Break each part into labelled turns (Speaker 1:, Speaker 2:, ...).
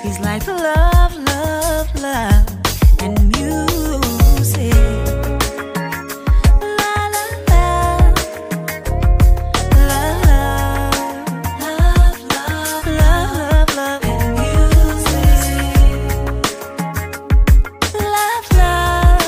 Speaker 1: He's like love, love, love, and music. La la la, love, love, love, love, love, and music. Love, love.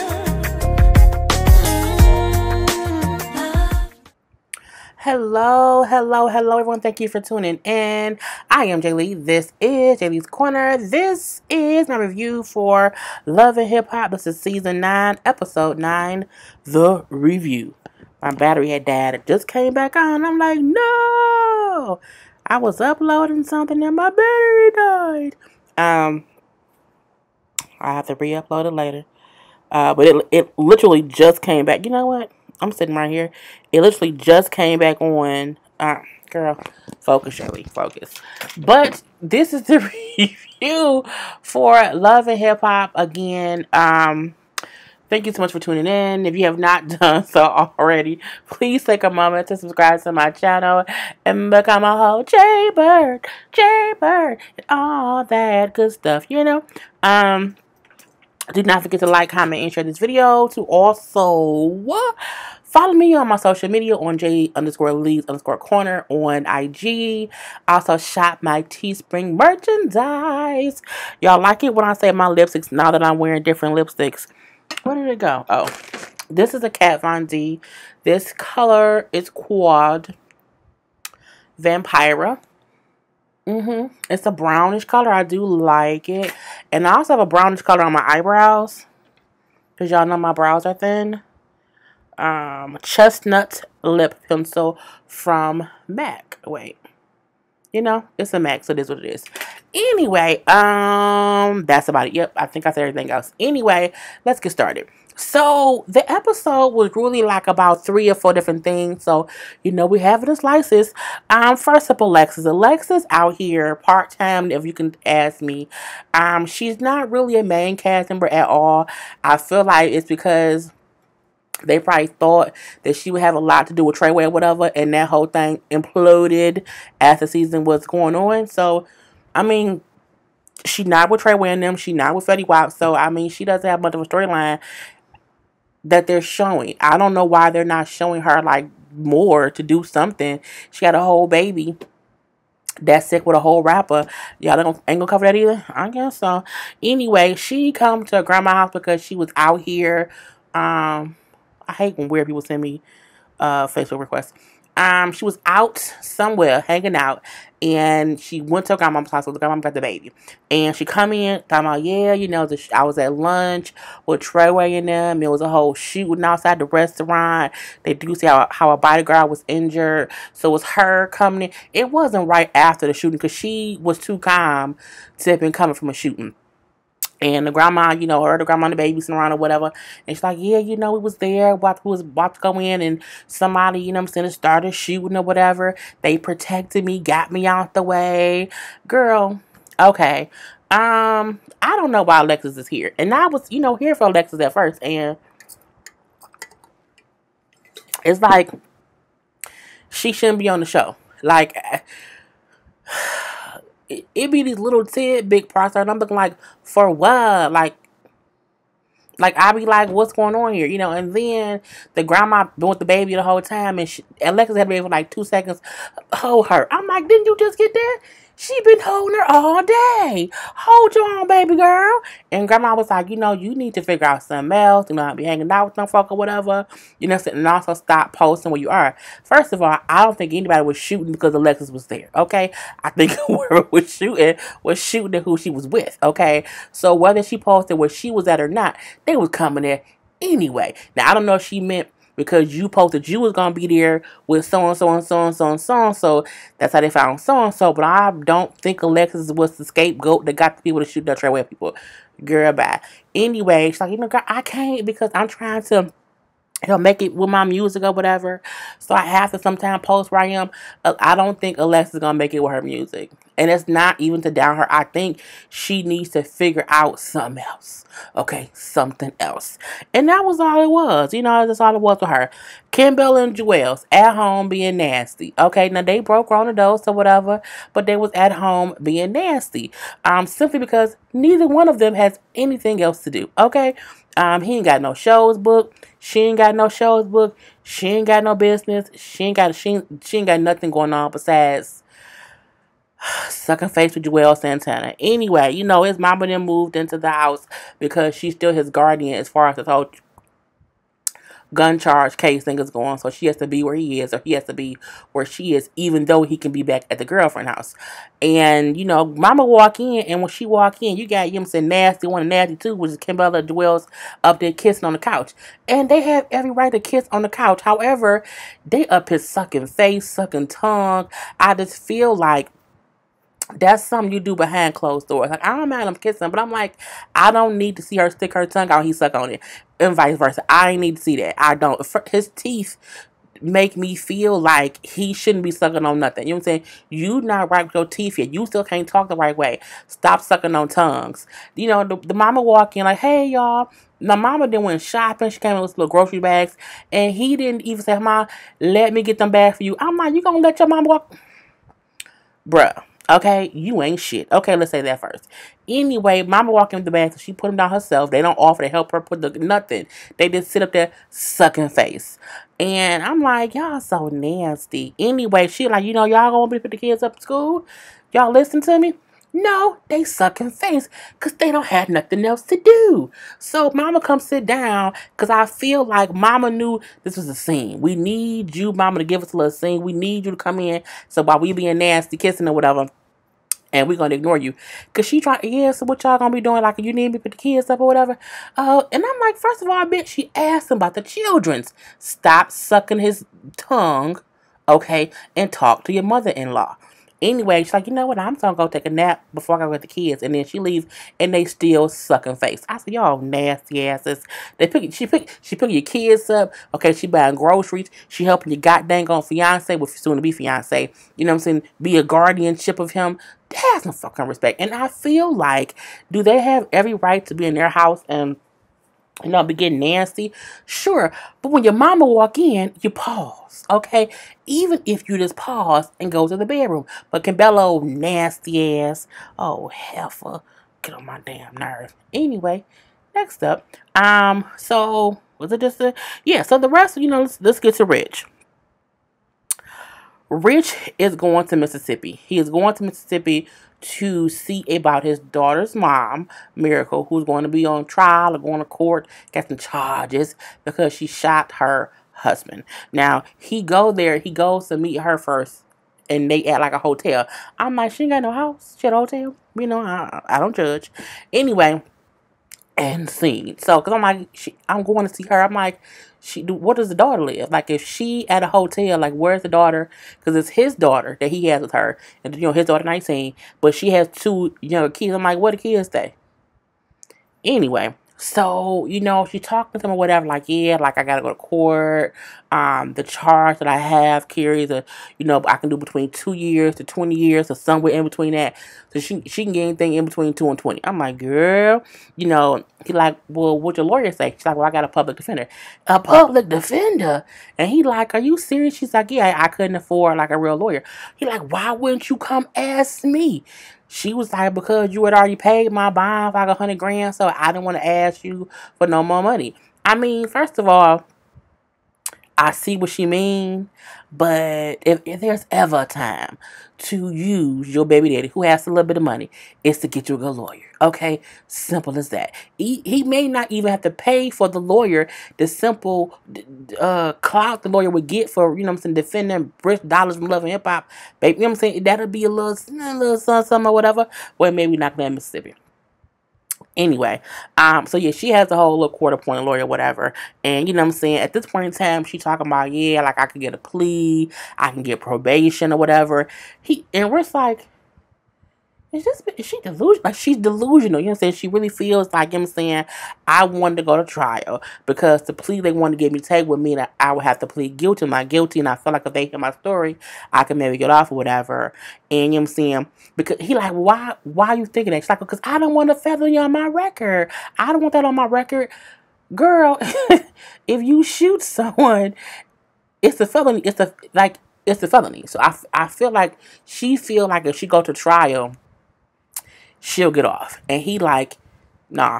Speaker 2: Hello, hello, hello, everyone. Thank you for tuning in. I am Jaylee. This is Jaylee's Corner. This is my review for Love and Hip Hop. This is season 9, episode 9, the review. My battery had died. It just came back on. I'm like, no! I was uploading something and my battery died. I have to re-upload it later. But it literally just came back. You know what? I'm sitting right here. It literally just came back on. Girl, focus, Shirley, focus. But this is the review for Love and Hip Hop. Again, thank you so much for tuning in. If you have not done so already, please take a moment to subscribe to my channel and become a whole Jaybird, and all that good stuff, you know. Do not forget to like, comment, and share this video. To also follow me on my social media on J_Lee's_corner on IG. Also shop my Teespring merchandise. Y'all like it when I say my lipsticks now that I'm wearing different lipsticks? Where did it go? Oh, this is a Kat Von D. This color is Quad Vampira. It's a brownish color. I do like it. And I also have a brownish color on my eyebrows, because y'all know my brows are thin. Chestnut lip pencil from MAC. Wait. You know, it's a MAC, so it is what it is. Anyway, that's about it. Yep, I think I said everything else. Anyway, let's get started. So, the episode was really like about 3 or 4 different things. So, you know, we have it in slices. First up, Alexis. Alexis out here part-time, if you can ask me. She's not really a main cast member at all. I feel like it's because they probably thought that she would have a lot to do with Treyway or whatever, and that whole thing imploded as the season was going on. So, I mean, she not with Treyway and them. She not with Fetty Wap. So, I mean, she doesn't have much of a storyline that they're showing. I don't know why they're not showing her, like, more to do something. She had a whole baby that's sick with a whole rapper. Y'all ain't gonna cover that either? I guess so. Anyway, she come to her grandma's house because she was out here. I hate when weird people send me Facebook requests. She was out somewhere hanging out, and she went to her grandma's house. So the grandma got the baby, and she come in talking about, yeah, you know, I was at lunch with Treyway and them. It was a whole shooting outside the restaurant. They do see how a bodyguard was injured, so it was her coming in. It wasn't right after the shooting because she was too calm to have been coming from a shooting. And the grandma, you know, the grandma and the baby sitting around or whatever. And she's like, yeah, you know, we was there. We was about to go in. And somebody, you know what I'm saying, started shooting or whatever. They protected me, got me out the way. Girl, okay. I don't know why Alexis is here. And I was, you know, here for Alexis at first. And it's like, she shouldn't be on the show. Like, it be these little big parts, and I'm looking like, for what? Like I be like, what's going on here? You know, and then the grandma been with the baby the whole time, and Alexis had the baby for like 2 seconds. Hold her. I'm like, didn't you just get there? She been holding her all day. Hold your own baby girl. And grandma was like, you know, you need to figure out something else. You know, I'll be hanging out with some folk or whatever. You know, and also stop posting where you are. First of all, I don't think anybody was shooting because Alexis was there, okay? I think whoever was shooting at who she was with, okay? So whether she posted where she was at or not, they was coming there anyway. Now, I don't know if she meant because you posted you was going to be there with so-and-so and so-and-so and so-and-so. That's how they found so-and-so. But I don't think Alexis was the scapegoat that got the people to shoot that Treyway people. Girl, bye. Anyway, she's like, you know, girl, I can't because I'm trying to, you know, make it with my music or whatever. So I have to sometimes post where I am. I don't think Alexis is going to make it with her music. And it's not even to down her. I think she needs to figure out something else. Okay, something else. And that was all it was. You know, that's all it was for her. Kimbella and Juelz at home being nasty. Okay, now they broke on the dose or whatever, but they was at home being nasty. Simply because neither one of them has anything else to do. Okay, he ain't got no shows booked. She ain't got no shows booked. She ain't got no business. She ain't got nothing going on besides sucking face with Joel Santana. Anyway, you know, his mama then moved into the house because she's still his guardian as far as this whole gun charge case thing is going. So she has to be where he is, or he has to be where she is, even though he can be back at the girlfriend house. And, you know, mama walk in, and when she walk in, you got him saying nasty one and nasty two, which is Kimbella and Juelz up there kissing on the couch. And they have every right to kiss on the couch. However, they up his sucking face, sucking tongue. I just feel like that's something you do behind closed doors. Like, I don't mind him kissing, but I'm like, I don't need to see her stick her tongue out, he suck on it. And vice versa. I ain't need to see that. I don't. His teeth make me feel like he shouldn't be sucking on nothing. You know what I'm saying? You not right with your teeth yet. You still can't talk the right way. Stop sucking on tongues. You know, the mama walk in like, hey, y'all. My mama then went shopping. She came in with little grocery bags. And he didn't even say, Mom, let me get them bags for you. I'm like, you gonna let your mama walk? Bruh. Okay, you ain't shit. Okay, let's say that first. Anyway, mama walked in the bathroom. She put them down herself. They don't offer to help her put the nothing. They just sit up there sucking face. And I'm like, y'all so nasty. Anyway, she like, you know, y'all gonna be put the kids up to school? Y'all listen to me? No, they sucking face because they don't have nothing else to do. So mama come sit down because I feel like mama knew this was a scene. We need you, mama, to give us a little scene. We need you to come in. So while we being nasty, kissing or whatever, and we're going to ignore you. Because she tried, yeah, so what y'all going to be doing? Like, you need me to put the kids up or whatever? And I'm like, first of all, bitch, she asked him about the children's. Stop sucking his tongue, okay, and talk to your mother-in-law. Anyway, she's like, you know what? I'm going to go take a nap before I go with the kids. And then she leaves, and they still sucking face. I said, y'all nasty asses. She pick your kids up. Okay, she buying groceries. She helping your goddamn on fiance, with soon to be fiance. You know what I'm saying? Be a guardianship of him. Have some fucking respect. And I feel like, do they have every right to be in their house and, you know, be getting nasty? Sure. But when your mama walk in, you pause, okay? Even if you just pause and go to the bedroom. But Kimbella, nasty ass, oh, heifer, get on my damn nerves. Anyway, next up, so, was it just yeah, so the rest, you know, let's get to Rich. Rich is going to Mississippi. He is going to Mississippi to see about his daughter's mom, Miracle, who's going to be on trial or going to court, got some charges because she shot her husband. Now, he goes to meet her first, and they at like a hotel. I'm like, she ain't got no house. She at a hotel. You know, I don't judge. Anyway, and scene. So, because I'm like, I'm going to see her. I'm like, where does the daughter live? Like, if she at a hotel, like, where's the daughter? Because it's his daughter that he has with her. And, you know, his daughter 19. But she has 2 younger kids. I'm like, where the kids stay? Anyway, so, you know, she talked to him or whatever, like, yeah, like, I gotta go to court. The charge that I have carries you know, I can do between 2 years to 20 years or somewhere in between that. So she can get anything in between 2 and 20. I'm like, girl, you know, he like, well, what'd your lawyer say? She's like, well, I got a public defender. A public defender? And he like, are you serious? She's like, yeah, I couldn't afford like a real lawyer. He like, why wouldn't you come ask me? She was like, because you had already paid my bond for like $100,000, so I didn't want to ask you for no more money. I mean, first of all, I see what she mean, but if there's ever a time to use your baby daddy who has a little bit of money, it's to get you a good lawyer. Okay? Simple as that. He may not even have to pay for the lawyer, the simple clout the lawyer would get for, you know what I'm saying, defending British dollars from Love and Hip Hop. Baby, you know what I'm saying? That'll be a little something or whatever. Well, maybe not that Mississippi. Anyway, so yeah, she has a whole little quarter-point lawyer, whatever. And, you know what I'm saying, at this point in time, she talking about, yeah, like, I can get a plea, I can get probation or whatever. And Rick's like, Is she delusional? Like, she's delusional. You know what I'm saying? She really feels like, you know what I'm saying, I wanted to go to trial because the plea they wanted to get me to take would mean that I would have to plead guilty. I'm not guilty, and I feel like if they hear my story, I can maybe get off or whatever. And you know what I'm saying? Because he like, why are you thinking that? She's like, because I don't want to feather you on my record. I don't want that on my record. Girl, if you shoot someone, it's a felony. It's a felony. So I feel like she feel like if she go to trial, she'll get off. And he like, nah.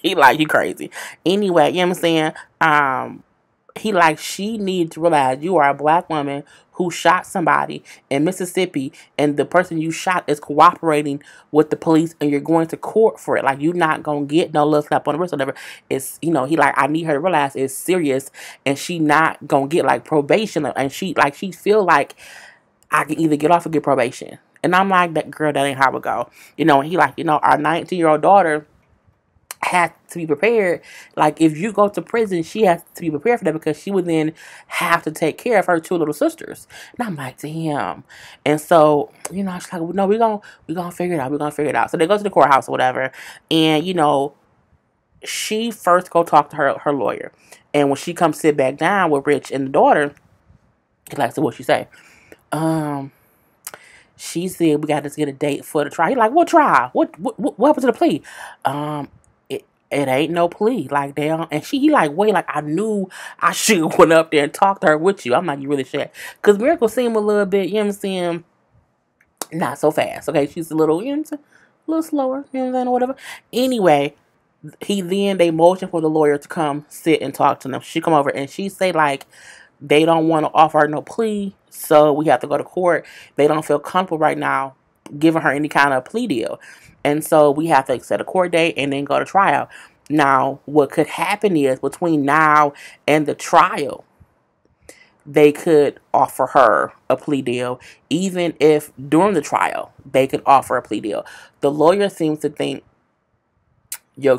Speaker 2: He like, you crazy. Anyway, you know what I'm saying? He like, she needs to realize you are a black woman who shot somebody in Mississippi, and the person you shot is cooperating with the police, and you're going to court for it. Like, you're not gonna get no little slap on the wrist or whatever. It's, you know, he like, I need her to realize it's serious, and she not gonna get like probation, and she feel like I can either get off or get probation. And I'm like, that girl, that ain't how it go. You know, and he like, you know, our 19-year-old daughter has to be prepared. Like, if you go to prison, she has to be prepared for that, because she would then have to take care of her two little sisters. And I'm like, damn. And so, you know, she's like, no, we're gonna figure it out. We're gonna figure it out. So they go to the courthouse or whatever. And, you know, she first go talk to her lawyer. And when she comes sit back down with Rich and the daughter, he's like, so what she say? She said we got to get a date for the trial. He's like, what trial? What happened to the plea? It ain't no plea. Like, damn. And he like, wait, like, I knew I should have went up there and talked to her with you. I'm like, you really should. Because Miracle seemed a little bit, you know what I'm saying, not so fast. Okay, she's a little, you know what I'm saying, a little slower, you know what I'm saying, or whatever. Anyway, they motion for the lawyer to come sit and talk to them. She come over and she say, like, they don't want to offer her no plea, so we have to go to court. They don't feel comfortable right now giving her any kind of plea deal. And so we have to set a court date and then go to trial. Now, what could happen is between now and the trial, they could offer her a plea deal. Even if during the trial, they could offer a plea deal. The lawyer seems to think your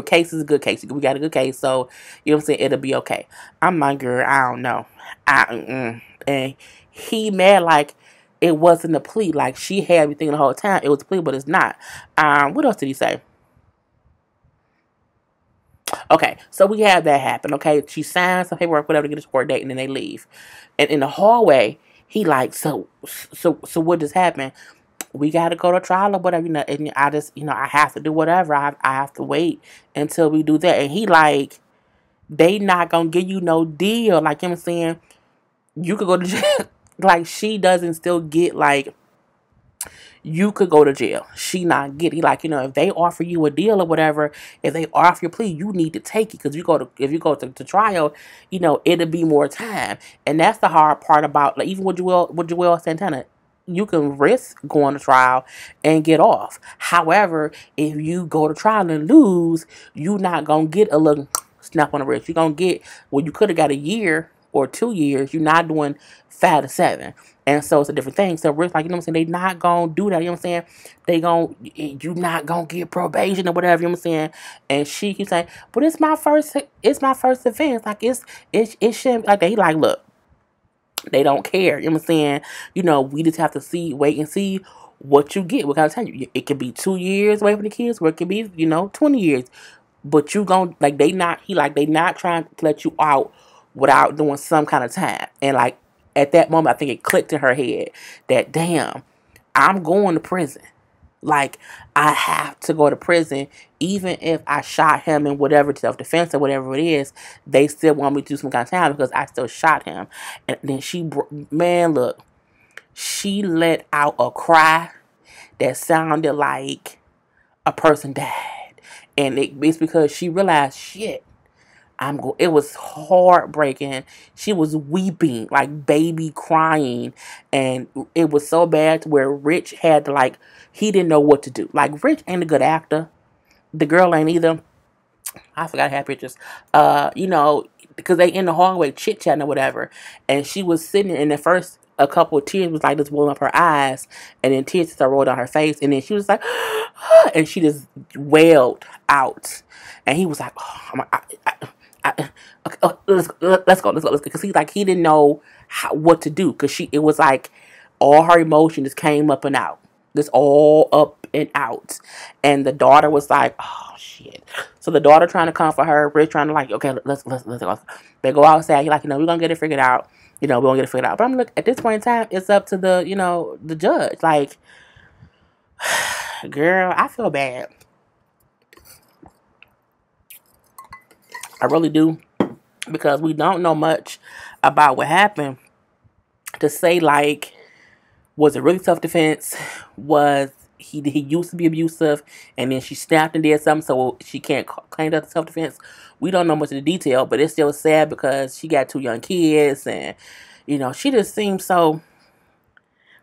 Speaker 2: case is a good case. We got a good case, so you know what I'm saying, it'll be okay. I'm like, girl, I don't know. And he mad like it wasn't a plea. Like, she had everything the whole time. It was a plea, but it's not. What else did he say? Okay, so we have that happen. Okay, she signs some paperwork, whatever, to get a court date, and then they leave. And in the hallway, he like, so what just happened? We got to go to trial or whatever, you know, and I just, you know, I have to do whatever. I have to wait until we do that. And he like, they not going to give you no deal. Like, you know what I'm saying? You could go to jail. Like, she doesn't still get, like, you could go to jail. She not getting, like, you know, if they offer you a deal or whatever, if they offer your plea, you need to take it. Because if you go to trial, you know, it'll be more time. And that's the hard part about, like, even with Joel Santana. You can risk going to trial and get off. However, if you go to trial and lose, you're not going to get a little snap on the wrist. You're going to get, well, you could have got a year or 2 years. You're not doing 5 to 7. And so it's a different thing. So risk, like, you know what I'm saying, they not going to do that. You know what I'm saying? You're not going to get probation or whatever, you know what I'm saying? And she keeps saying, but it's my first offense. Like, it shouldn't, like that. He like, look. They don't care. You know what I'm saying? You know, we just have to wait and see what you get. What can I tell you? It could be 2 years away from the kids, or it could be, you know, 20 years. But you gon' like, they not trying to let you out without doing some kind of time. And like, at that moment, I think it clicked in her head that, damn, I'm going to prison. Like, I have to go to prison, even if I shot him in whatever self-defense or whatever it is. They still want me to do some kind of time because I still shot him. And then man, look, she let out a cry that sounded like a person died. And it's because she realized, shit, it was heartbreaking. She was weeping, like baby crying. And it was so bad to where Rich had to, like, he didn't know what to do. Like, Rich ain't a good actor. The girl ain't either. I forgot to have pictures. You know, because they in the hallway chit-chatting or whatever. And she was sitting there, and at first, a couple of tears was like just rolling up her eyes. And then tears started rolling down her face. And then she was like, and she just wailed out. And he was like, let's go. Because he didn't know what to do. Because it was like all her emotions came up and out. this all up and out. And the daughter was like, oh shit. So the daughter trying to comfort her, Rich trying to like, okay, let's go. They go outside. He like, we're gonna get it figured out. We're gonna get it figured out. But I'm like, at this point in time, it's up to the, the judge. Like, girl, I feel bad. I really do, because we don't know much about what happened to say, like, was it really self-defense? Was he used to be abusive and then she snapped and did something so she can't claim that self-defense? We don't know much of the detail, but it's still sad because she got 2 young kids and, she just seems so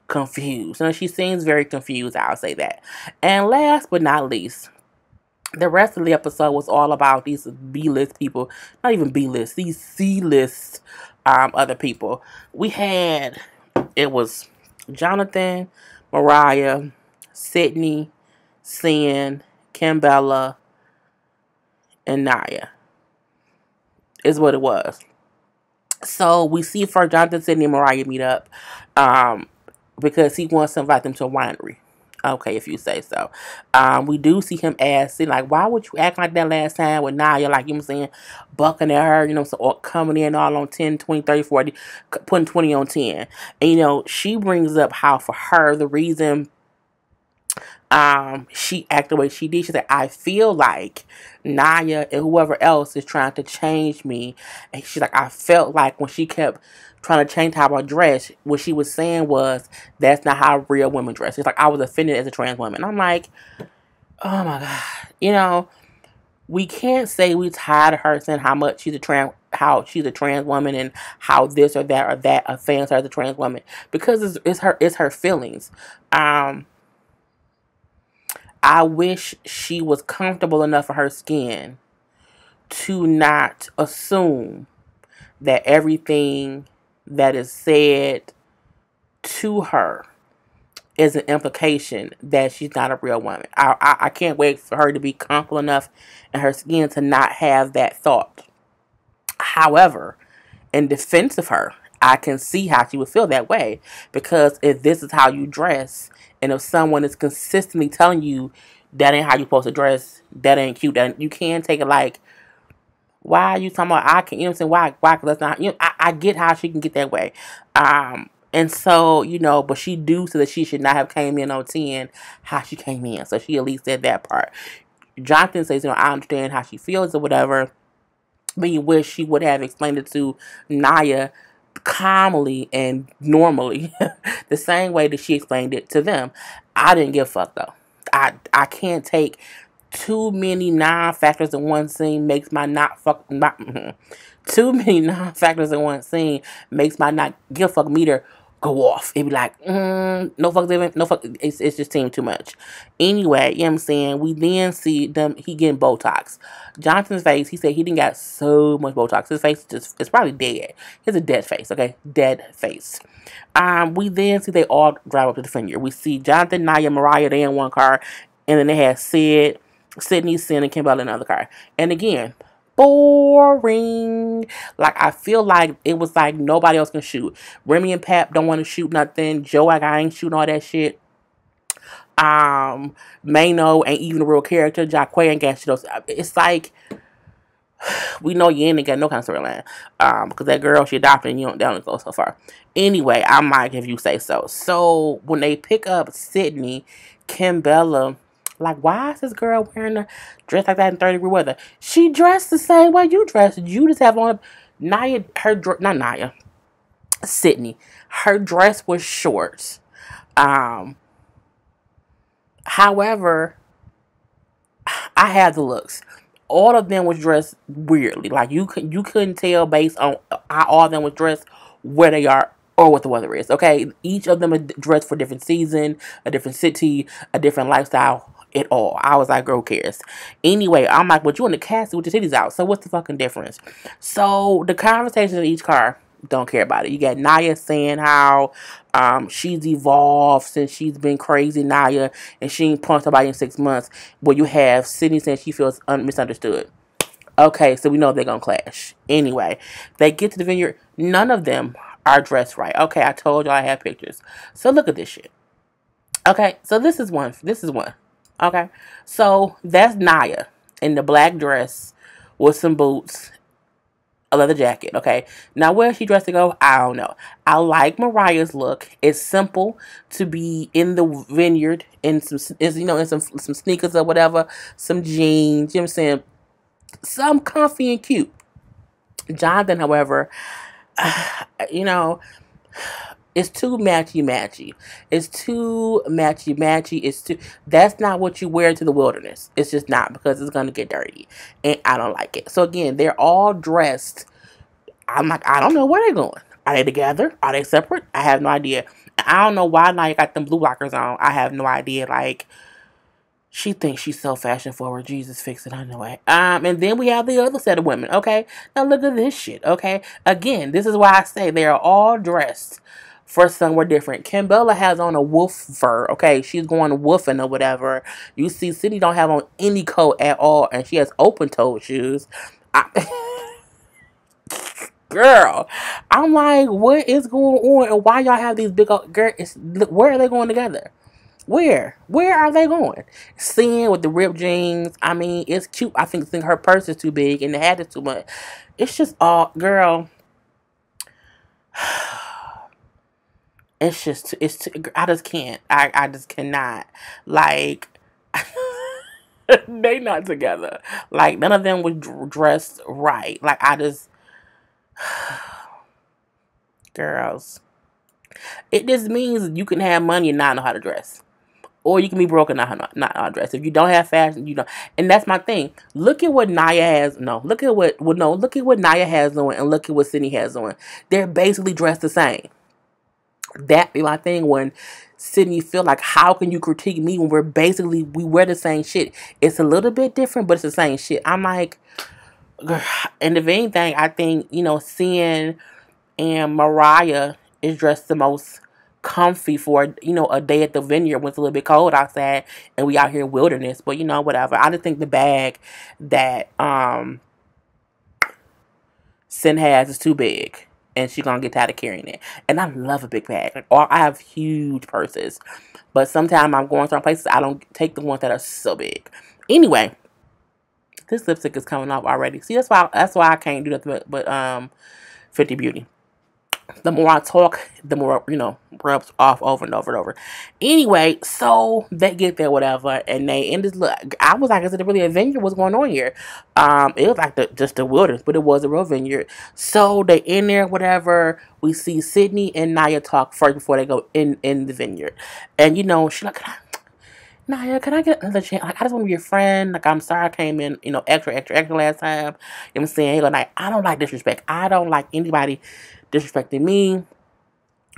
Speaker 2: confused. She seems very confused, I'll say that. And last but not least, the rest of the episode was all about these B-list people. Not even B-list, these C-list other people. It was Jonathan, Mariah, Sydney, Sin, Kimbella, and Naya. Is what it was. So we see for Jonathan, Sydney, and Mariah meet up because he wants to invite them to a winery. Okay, if you say so. We do see him asking, like, why would you act like that last time with Naya? Like, bucking at her, so coming in all on 10, 20, 30, 40, putting 20 on 10. And, she brings up how for her, the reason she acted the way she did, she said, I feel like Naya and whoever else is trying to change me. And she's like, I felt like when she kept trying to change how I dress, what she was saying was, that's not how real women dress. It's like, I was offended as a trans woman. I'm like, oh my God. We can't say we tired of her saying how she's a trans woman and how this or that offends her as a trans woman, because it's her feelings. I wish she was comfortable enough in her skin to not assume that everything that is said to her is an implication that she's not a real woman. I can't wait for her to be comfortable enough in her skin to not have that thought. However, in defense of her, I can see how she would feel that way, because if this is how you dress, and if someone is consistently telling you that ain't how you supposed to dress, that ain't cute, that you can take it like, why are you talking about, I can, why, because that's not, I get how she can get that way. And so, but she do so that she should not have came in on 10 how she came in. So she at least said that part. Jonathan says, I understand how she feels or whatever, but you wish she would have explained it to Naya calmly and normally, the same way that she explained it to them. I didn't give a fuck though. I can't take too many non-factors in one scene makes my too many non-factors in one scene makes my not give a fuck meter go off. It'd be like, no fuck, no fuck. It's just seemed too much. Anyway, you know what I'm saying? We then see them, he getting Botox. Jonathan's face, he said he didn't got so much Botox. His face it's probably dead. He has a dead face, okay? Dead face. We then see they all drive up to the vineyard. We see Jonathan, Naya, Mariah, they in one car, and then they had Sydney, Sin, and Kimbella in another car. And again, boring. Like, I feel like it was like nobody else can shoot. Remy and Pap don't want to shoot nothing. Joe, I ain't shooting all that shit. Mano ain't even a real character. Jacquay ain't got shit. It's like, we know you ain't got no kind of storyline. Because that girl she adopted and you don't go so far. Anyway, I'm like, if you say so. So when they pick up Sydney, Kimbella, like, why is this girl wearing a dress like that in 30-degree weather? She dressed the same way you dressed. You just have on Sydney. Her dress was short. However, I had the looks. All of them was dressed weirdly. Like, you couldn't tell based on how all of them was dressed where they are or what the weather is. Okay, each of them is dressed for a different season, a different city, a different lifestyle. It all. I was like, girl, who cares? Anyway, I'm like, well, you in the castle with your titties out, so what's the fucking difference? So the conversation in each car, don't care about it. You got Naya saying how she's evolved since she's been crazy, Naya, and she ain't punched somebody in 6 months. Well, you have Sydney saying she feels misunderstood. Okay, so we know they're gonna clash. Anyway, they get to the vineyard. None of them are dressed right. Okay, I told y'all I had pictures. So look at this shit. Okay, so this is one. This is one. Okay, so that's Naya in the black dress with some boots, a leather jacket. Okay, now where she dressed to go, I don't know. I like Mariah's look. It's simple to be in the vineyard in some, in some sneakers or whatever, some jeans. You know what I'm saying? Some comfy and cute. Jonathan, however, you know, it's too matchy matchy. It's too matchy matchy. It's too. That's not what you wear to the wilderness. It's just not, because it's gonna get dirty, and I don't like it. So again, they're all dressed. I'm like, I don't know where they're going. Are they together? Are they separate? I have no idea. I don't know why Naya got them blue blockers on. I have no idea. Like, she thinks she's so fashion forward. Jesus, fix it. I know it. And then we have the other set of women. Okay, now look at this shit. Okay, again, this is why I say they are all dressed for somewhere different. Kimbella has on a wolf fur. Okay, she's going woofing or whatever. You see, Sydney don't have on any coat at all, and she has open-toed shoes. Girl, I'm like, what is going on, and why y'all have these big old girl? Where are they going together? Where are they going? Seeing with the ripped jeans. I mean, it's cute. I think her purse is too big and the hat is too much. It's just all, girl. It's just, it's too, I just can't. I just cannot. Like, they not together. Like, none of them was dressed right. Like, I just, girls. It just means you can have money and not know how to dress. Or you can be broke and not know how to dress. If you don't have fashion, you don't. And that's my thing. Look at what Naya has. No, look at what Naya has on, and look at what Sydney has on. They're basically dressed the same. That be my thing when Sydney feel like, how can you critique me when we wear the same shit? It's a little bit different, but it's the same shit. I'm like, girl. And if anything, I think, Sin and Mariah is dressed the most comfy for, a day at the vineyard when it's a little bit cold outside and we out here in wilderness. But, whatever. I just think the bag that Sin has is too big, and she's gonna get tired of carrying it. And I love a big bag. Like, I have huge purses, but sometimes I'm going certain places, I don't take the ones that are so big. Anyway, this lipstick is coming off already. See, that's why I can't do nothing but 50 Beauty. The more I talk, the more, rubs off over and over and over. Anyway, so they get there, whatever, and they end this look. I was like, is it really a vineyard? What's going on here? It was like just the wilderness, but it was a real vineyard. So they in there, whatever. We see Sydney and Naya talk first before they go in the vineyard. And, she's like, Naya, can I get another chance? Like, I just want to be your friend. Like, I'm sorry I came in, extra last time. You know what I'm saying? Like, I don't like disrespect. I don't like anybody disrespecting me.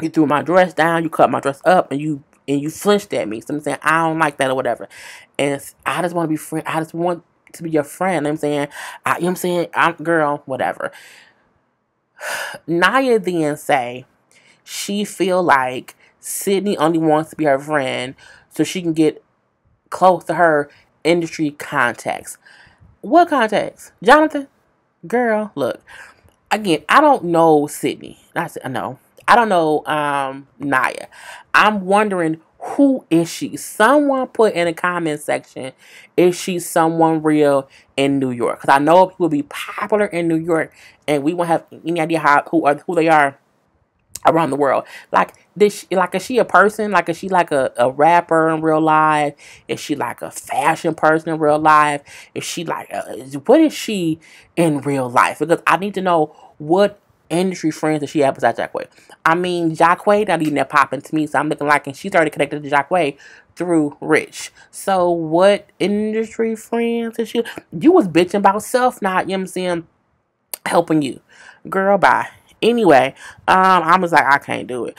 Speaker 2: You threw my dress down. You cut my dress up, and you flinched at me. So I'm saying, I don't like that or whatever. And I just want to be friend. I just want to be your friend. You know what I'm saying? I'm girl, whatever. Naya then say she feel like Sydney only wants to be her friend so she can get close to her industry contacts. What contacts? Jonathan? Girl, look. Again, I don't know Sydney. I don't know Naya. I'm wondering, who is she? Someone put in the comment section, is she someone real in New York? Because I know people be popular in New York, and we won't have any idea who they are around the world. Like, is she a person? Like, is she like a rapper in real life? Is she like a fashion person in real life? Is she like what is she in real life? Because I need to know what industry friends that she have besides Jacquay. I mean, Jacquay not even that popping to me, so I'm looking like, and she's already connected to Jacquay through Rich. So what industry friends is she? You was bitching about self not, you know what I'm saying, helping you. Girl, bye. Anyway, I was like, I can't do it.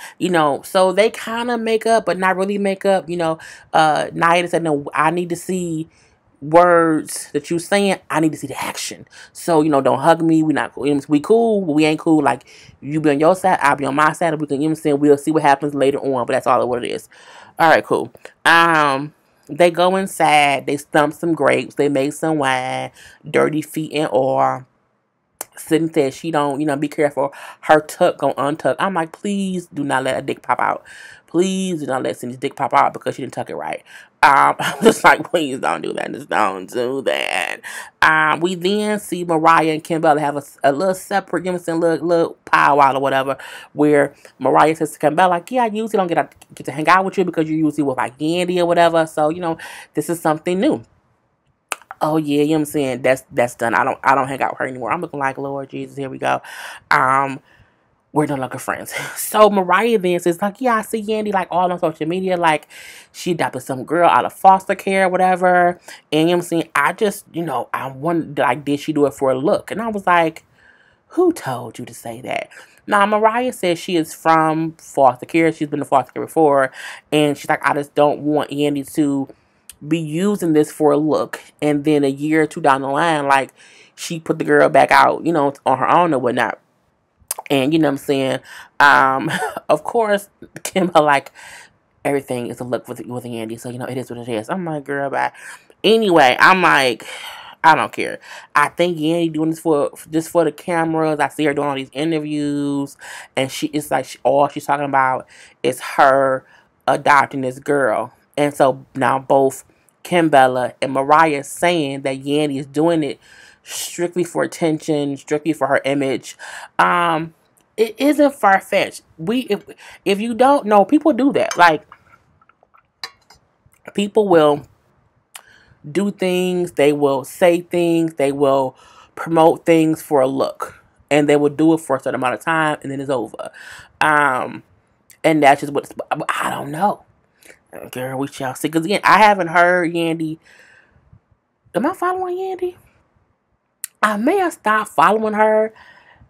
Speaker 2: So they kind of make up, but not really make up. Naya said, no, I need to see words that you saying. I need to see the action. So, don't hug me. We not cool. We cool, but we ain't cool. Like, you be on your side, I'll be on my side. We can, we'll see what happens later on, but that's all what it is. All right, cool. They go inside. They stump some grapes. They make some wine. Dirty feet and all. Sydney said she don't, be careful. Her tuck gonna untuck. I'm like, please do not let a dick pop out. please do not let Cindy's dick pop out because she didn't tuck it right. I'm just like, please don't do that. Just don't do that. We then see Mariah and Kimbella have a little separate, you know what I'm saying, little powwow or whatever, where Mariah says to Kimbella, like, yeah, I usually don't get to hang out with you because you're usually with like Yandy or whatever. So, you know, this is something new. Oh yeah, you know what I'm saying? That's done. I don't hang out with her anymore. I'm looking like, Lord Jesus, here we go. We're no longer friends. So Mariah then says, like, yeah, I see Yandy like all on social media, like she adopted some girl out of foster care or whatever. And you know what I'm saying? I just, you know, I wondered, like, did she do it for a look? And I was like, who told you to say that? Now, Mariah says she is from foster care. She's been in foster care before. And she's like, I just don't want Yandy to be using this for a look. And then a year or two down the line, like, she put the girl back out, you know, on her own or whatnot. And, you know what I'm saying? Of course, Kim, like, everything is a look with Yandy. So, you know, it is what it is. I'm like, girl, bye. Anyway, I'm like, I don't care. I think Yandy doing this just for the cameras. I see her doing all these interviews. And it's like all she's talking about is her adopting this girl. And so now both Kimbella and Mariah saying that Yandy is doing it strictly for attention, strictly for her image. It isn't far-fetched. If you don't know, people do that. Like, people will do things, they will say things, they will promote things for a look. And they will do it for a certain amount of time, and then it's over. And that's just what I don't know. Girl, we shall see. Because, again, I haven't heard Yandy. Am I following Yandy? I may have stopped following her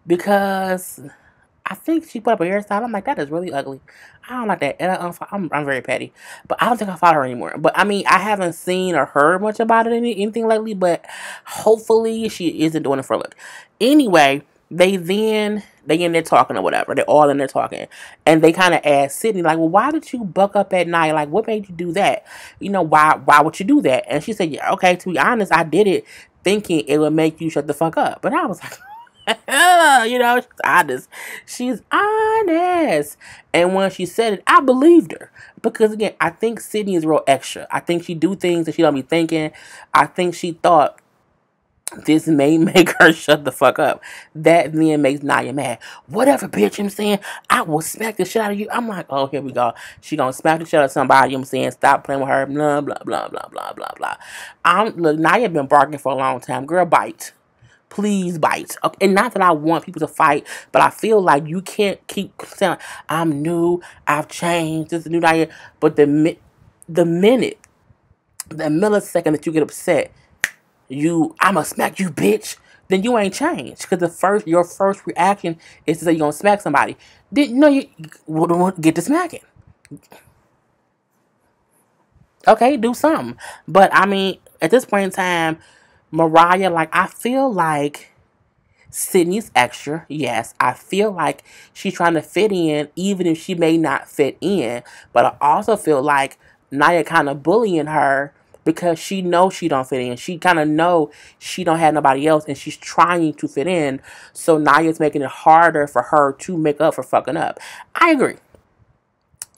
Speaker 2: because I think she put up a hairstyle. I'm like, that is really ugly. I don't like that. And I'm very petty. But I don't think I follow her anymore. But, I mean, I haven't seen or heard much about it anything lately. But hopefully she isn't doing it for a look. Anyway, they in there talking or whatever. They're all in there talking. And they kind of asked Sydney, like, well, why did you buck up at night? Like, what made you do that? You know, why would you do that? And she said, yeah, okay, to be honest, I did it thinking it would make you shut the fuck up. But I was like, you know, she's honest. And when she said it, I believed her. Because, again, I think Sydney is real extra. I think she do things that she don't be thinking. I think she thought this may make her shut the fuck up. That then makes Naya mad. Whatever, bitch, I'm saying, I will smack the shit out of you. I'm like, oh, here we go. She gonna smack the shit out of somebody, I'm saying, stop playing with her, blah, blah, blah, blah, blah, blah, blah. Look, Naya been barking for a long time. Girl, bite. Please bite. Okay, and not that I want people to fight, but I feel like you can't keep saying, I'm new, I've changed, this is new Naya. But the minute, the millisecond that you get upset, I'ma smack you, bitch, then you ain't changed. Because your first reaction is to say you're gonna smack somebody. Didn't know you would get to smacking. Okay, do something. But I mean, at this point in time, Mariah, like, I feel like Sydney's extra. Yes, I feel like she's trying to fit in, even if she may not fit in. But I also feel like Naya kind of bullying her because she knows she don't fit in. She kind of know she don't have nobody else, and she's trying to fit in. So Naya's making it harder for her to make up for fucking up. I agree.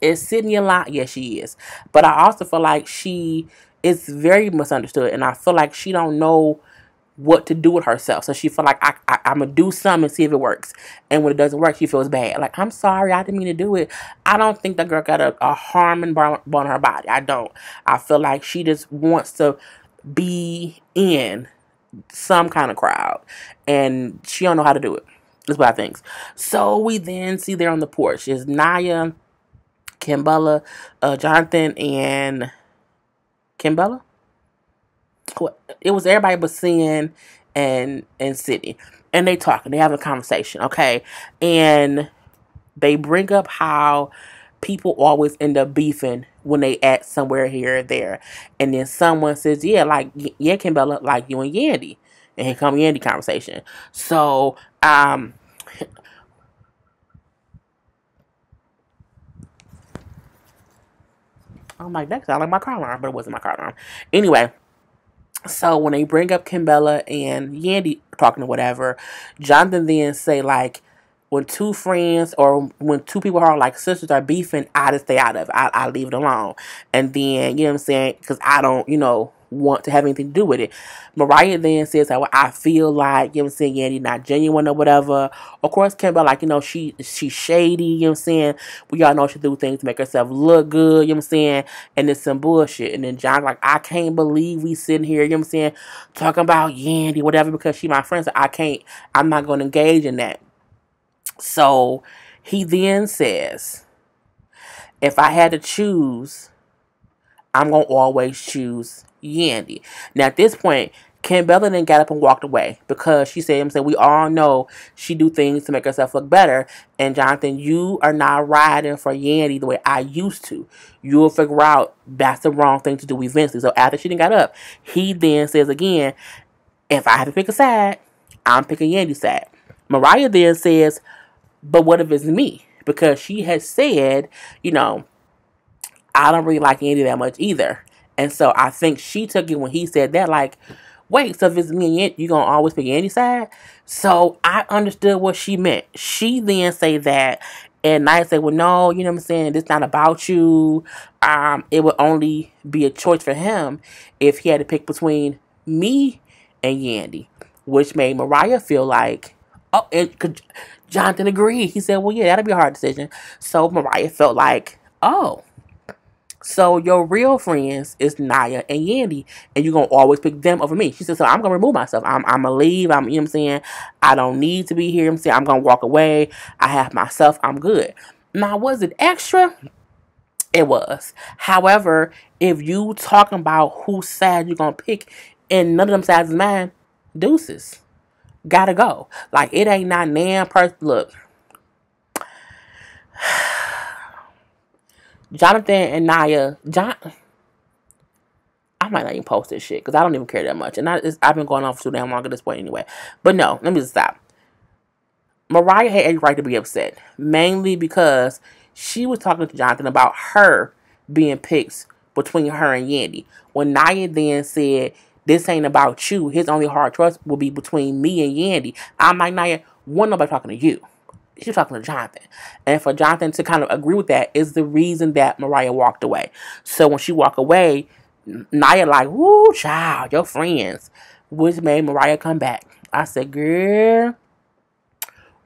Speaker 2: Is Sydney a lot? Yes, she is. But I also feel like she is very misunderstood, and I feel like she don't know what to do with herself. So she feel like I'm going to do something and see if it works. And when it doesn't work, she feels bad. Like, I'm sorry, I didn't mean to do it. I don't think that girl got a harm and bone in her body. I don't. I feel like she just wants to be in some kind of crowd. And she don't know how to do it. That's what I think. So we then see there on the porch is Naya, Kimbella, Jonathan, and Kimbella. It was everybody but Sin and Sydney. And they talking. They having a conversation, okay? And they bring up how people always end up beefing when they at somewhere here or there. And then someone says, yeah, Kimbella, like you and Yandy. And here come Yandy conversation. So, I'm like, that sounded like my car alarm, but it wasn't my car alarm. Anyway. So when they bring up Kimbella and Yandy talking or whatever, Jonathan then say, like, when two friends or when two people are like sisters are beefing, I just stay out of it. I leave it alone. And then, you know what I'm saying? Because I don't, want to have anything to do with it. Mariah then says how I feel like, you know what I'm saying, Yandy not genuine or whatever. Of course, Kimbella, like, she's shady, you know what I'm saying? We all know she do things to make herself look good, you know what I'm saying? And it's some bullshit. And then John like, I can't believe we sitting here, you know what I'm saying, talking about Yandy, whatever, because she my friend. So I'm not going to engage in that. So he then says, if I had to choose, I'm going to always choose Yandy. Now, at this point, Kimbella then got up and walked away because she said, we all know she do things to make herself look better. And Jonathan, you are not riding for Yandy the way I used to. You'll figure out that's the wrong thing to do eventually. So after she done got up, he then says again, if I have to pick a side, I'm picking Yandy's side. Mariah then says, but what if it's me? Because she has said, I don't really like Yandy that much either. And so I think she took it when he said that, like, wait, so if it's me and Yandy, you going to always pick Yandy's side? So I understood what she meant. She then say that, and I say, well, no, you know what I'm saying? It's not about you. It would only be a choice for him if he had to pick between me and Yandy, which made Mariah feel like, oh, and Jonathan agreed. He said, well, yeah, that'll be a hard decision. So Mariah felt like, oh, so your real friends is Naya and Yandy, and you're going to always pick them over me. She said, so I'm going to remove myself. I'm going to leave. You know what I'm saying? I don't need to be here. I'm saying I'm going to walk away. I have myself. I'm good. Now, was it extra? It was. However, if you talking about whose side you're going to pick, and none of them sides is mine, deuces. Gotta go. Like, it ain't not nan person. Look. Jonathan and Naya, I might not even post this shit because I don't even care that much. And I've been going on for too damn long at this point anyway. But no, let me just stop. Mariah had every right to be upset. Mainly because she was talking to Jonathan about her being picked between her and Yandy. When Naya then said, this ain't about you, his only hard choice will be between me and Yandy. I'm like, Naya, wasn't nobody talking to you. She was talking to Jonathan. And for Jonathan to kind of agree with that is the reason that Mariah walked away. So when she walked away, Naya like, woo, child, your friends. Which made Mariah come back. I said, girl,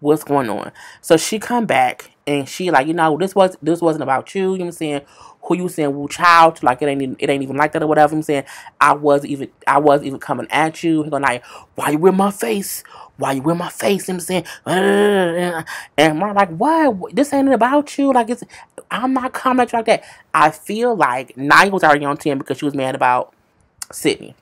Speaker 2: what's going on? So she come back and she like, this wasn't about you. You know what I'm saying? Who you saying, woo, child? Like it ain't even like that or whatever. I'm saying I wasn't even coming at you. He's like, why you with my face? Why you with my face? You know what I'm saying? And I'm like, what? This ain't about you. Like I'm not coming at you like that. I feel like Naya was already on 10 because she was mad about Sydney.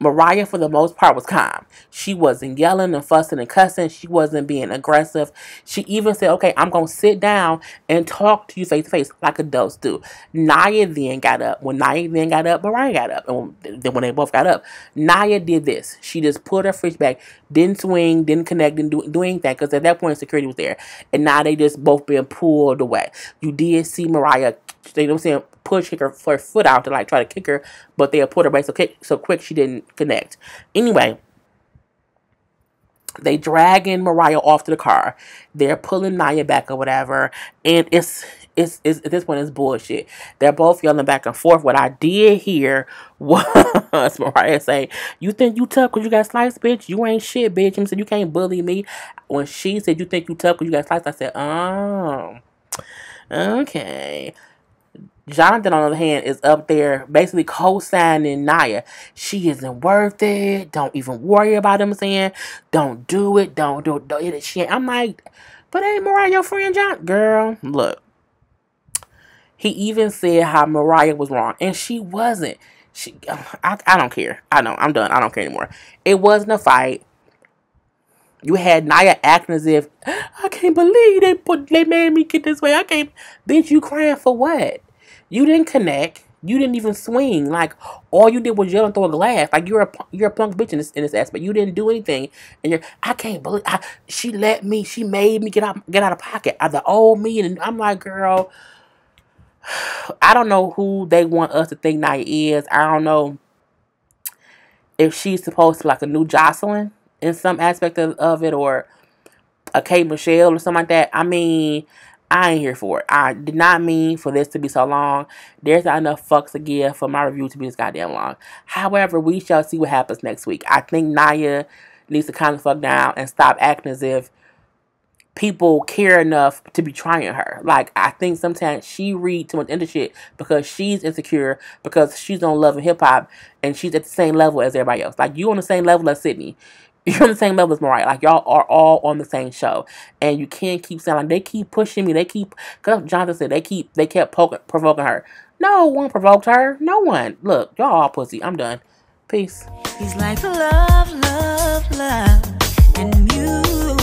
Speaker 2: Mariah, for the most part, was calm. She wasn't yelling and fussing and cussing. She wasn't being aggressive. She even said, okay, I'm going to sit down and talk to you face to face like adults do. Naya then got up. When Naya then got up, Mariah got up. And then when they both got up, Naya did this. She just put her fridge back, didn't swing, didn't connect, didn't do anything. Because at that point, security was there. And now they just both been pulled away. You did see Mariah, you know what I'm saying, push her foot out to like try to kick her, but they put her back so quick she didn't connect. Anyway, they dragging Mariah off to the car. They're pulling Naya back or whatever, and it's at this point it's bullshit. They're both yelling back and forth. What I did hear was Mariah say, "You think you tough because you got sliced, bitch? You ain't shit, bitch." And said, "You can't bully me." When she said, "You think you tough because you got sliced," I said, "Oh, okay." Jonathan, on the other hand, is up there basically co-signing Naya. She isn't worth it. Don't even worry about him saying, don't do it. Don't do it. She ain't. I'm like, but ain't Mariah your friend, John? Girl, look. He even said how Mariah was wrong. And she wasn't. I don't care. I know. I'm done. I don't care anymore. It wasn't a fight. You had Naya acting as if, I can't believe they made me get this way. I can't. Bitch, you crying for what? You didn't connect. You didn't even swing. Like, all you did was yell and throw a glass. Like, you're a punk bitch in this aspect. You didn't do anything. And I can't believe, she made me get out of pocket. The old me. And I'm like, girl, I don't know who they want us to think Naya is. I don't know if she's supposed to be like a new Jocelyn in some aspect of it, or a K Michelle or something like that. I mean, I ain't here for it. I did not mean for this to be so long. There's not enough fucks to give for my review to be this goddamn long. However, we shall see what happens next week. I think Naya needs to calm the fuck down and stop acting as if people care enough to be trying her. Like, I think sometimes she read too much into shit because she's insecure, because she's on Love and Hip Hop, and she's at the same level as everybody else. Like, you on the same level as Sydney. You're on the same level as Mariah. Like, y'all are all on the same show. And you can't keep saying, like, they keep pushing me. They keep, because Jonathan said, they kept provoking her. No one provoked her. No one. Look, y'all all pussy. I'm done. Peace.
Speaker 1: He's like love, love, love, and you.